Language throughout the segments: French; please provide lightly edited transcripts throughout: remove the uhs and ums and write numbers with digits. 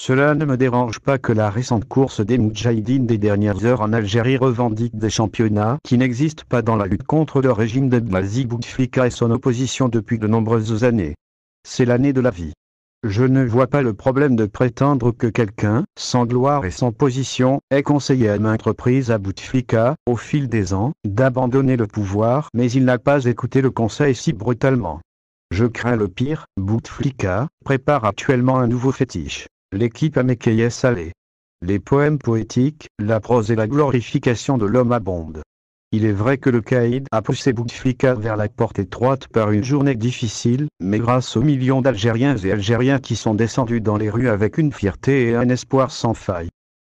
Cela ne me dérange pas que la récente course des Moudjahidines des dernières heures en Algérie revendique des championnats qui n'existent pas dans la lutte contre le régime d'Abdelaziz Bouteflika et son opposition depuis de nombreuses années. C'est l'année de la vie. Je ne vois pas le problème de prétendre que quelqu'un, sans gloire et sans position, ait conseillé à maintes reprises à Bouteflika, au fil des ans, d'abandonner le pouvoir, mais il n'a pas écouté le conseil si brutalement. Je crains le pire. Bouteflika prépare actuellement un nouveau fétiche, l'équipe Amékeye Saleh. Les poèmes poétiques, la prose et la glorification de l'homme abondent. Il est vrai que le caïd a poussé Bouteflika vers la porte étroite par une journée difficile, mais grâce aux millions d'Algériens et Algériens qui sont descendus dans les rues avec une fierté et un espoir sans faille.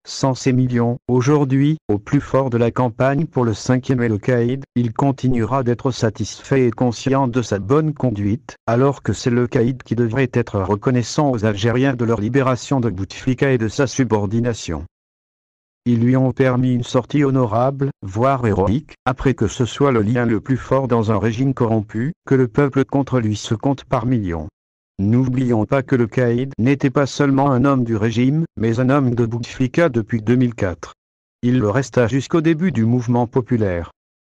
Sans ces millions, aujourd'hui, au plus fort de la campagne pour le 5e et le caïd, il continuera d'être satisfait et conscient de sa bonne conduite, alors que c'est le caïd qui devrait être reconnaissant aux Algériens de leur libération de Bouteflika et de sa subordination. Ils lui ont permis une sortie honorable, voire héroïque, après que ce soit le lien le plus fort dans un régime corrompu, que le peuple contre lui se compte par millions. N'oublions pas que le caïd n'était pas seulement un homme du régime, mais un homme de Bouteflika depuis 2004. Il le resta jusqu'au début du mouvement populaire.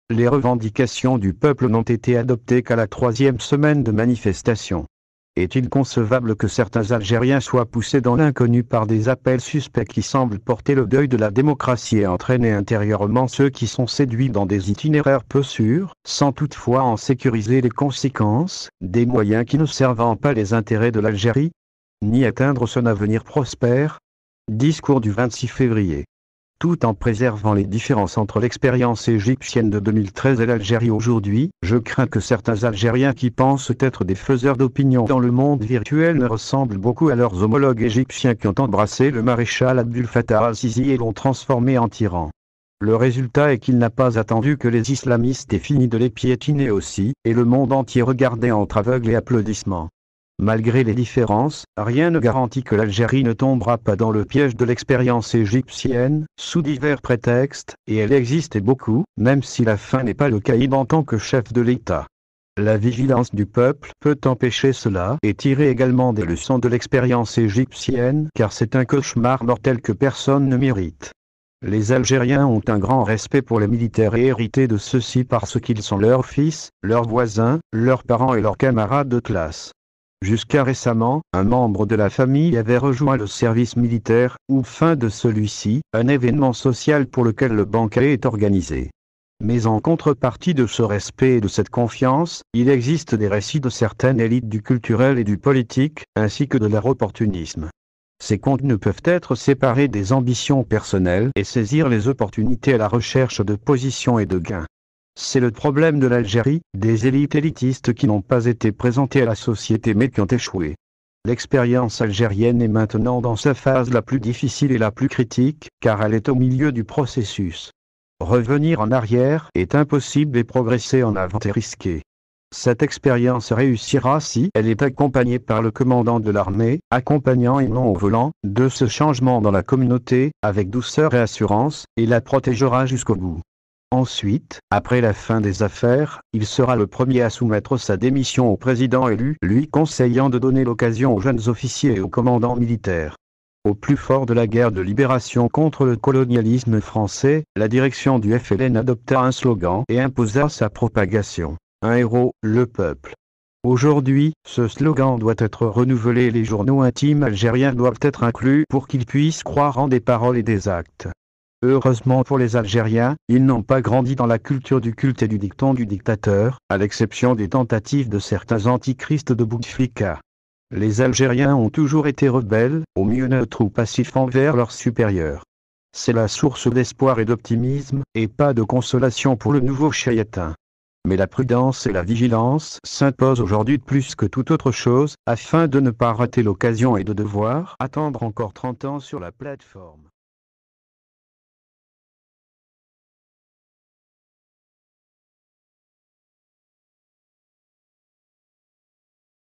Les revendications du peuple n'ont été adoptées qu'à la 3e semaine de manifestation. Est-il concevable que certains Algériens soient poussés dans l'inconnu par des appels suspects qui semblent porter le deuil de la démocratie et entraîner intérieurement ceux qui sont séduits dans des itinéraires peu sûrs, sans toutefois en sécuriser les conséquences, des moyens qui ne servent pas les intérêts de l'Algérie, ni atteindre son avenir prospère? Discours du 26 février. Tout en préservant les différences entre l'expérience égyptienne de 2013 et l'Algérie aujourd'hui, je crains que certains Algériens qui pensent être des faiseurs d'opinion dans le monde virtuel ne ressemblent beaucoup à leurs homologues égyptiens qui ont embrassé le maréchal Abdel Fattah al-Sisi et l'ont transformé en tyran. Le résultat est qu'il n'a pas attendu que les islamistes aient fini de les piétiner aussi, et le monde entier regardait entre aveugles et applaudissements. Malgré les différences, rien ne garantit que l'Algérie ne tombera pas dans le piège de l'expérience égyptienne, sous divers prétextes, et elle existe et beaucoup, même si la fin n'est pas le caïd en tant que chef de l'État. La vigilance du peuple peut empêcher cela et tirer également des leçons de l'expérience égyptienne, car c'est un cauchemar mortel que personne ne mérite. Les Algériens ont un grand respect pour les militaires et hérité de ceux-ci parce qu'ils sont leurs fils, leurs voisins, leurs parents et leurs camarades de classe. Jusqu'à récemment, un membre de la famille avait rejoint le service militaire, ou fin de celui-ci, un événement social pour lequel le banquet est organisé. Mais en contrepartie de ce respect et de cette confiance, il existe des récits de certaines élites du culturel et du politique, ainsi que de leur opportunisme. Ces comptes ne peuvent être séparés des ambitions personnelles et saisir les opportunités à la recherche de positions et de gains. C'est le problème de l'Algérie, des élites élitistes qui n'ont pas été présentées à la société mais qui ont échoué. L'expérience algérienne est maintenant dans sa phase la plus difficile et la plus critique, car elle est au milieu du processus. Revenir en arrière est impossible et progresser en avant est risqué. Cette expérience réussira si elle est accompagnée par le commandant de l'armée, accompagnant et non au volant, de ce changement dans la communauté, avec douceur et assurance, et la protégera jusqu'au bout. Ensuite, après la fin des affaires, il sera le premier à soumettre sa démission au président élu, lui conseillant de donner l'occasion aux jeunes officiers et aux commandants militaires. Au plus fort de la guerre de libération contre le colonialisme français, la direction du FLN adopta un slogan et imposa sa propagation. Un héros, le peuple. Aujourd'hui, ce slogan doit être renouvelé et les journaux intimes algériens doivent être inclus pour qu'ils puissent croire en des paroles et des actes. Heureusement pour les Algériens, ils n'ont pas grandi dans la culture du culte et du dicton du dictateur, à l'exception des tentatives de certains antichristes de Bouteflika. Les Algériens ont toujours été rebelles, au mieux neutres ou passifs envers leurs supérieurs. C'est la source d'espoir et d'optimisme, et pas de consolation pour le nouveau Chayatin. Mais la prudence et la vigilance s'imposent aujourd'hui plus que toute autre chose, afin de ne pas rater l'occasion et de devoir attendre encore 30 ans sur la plateforme.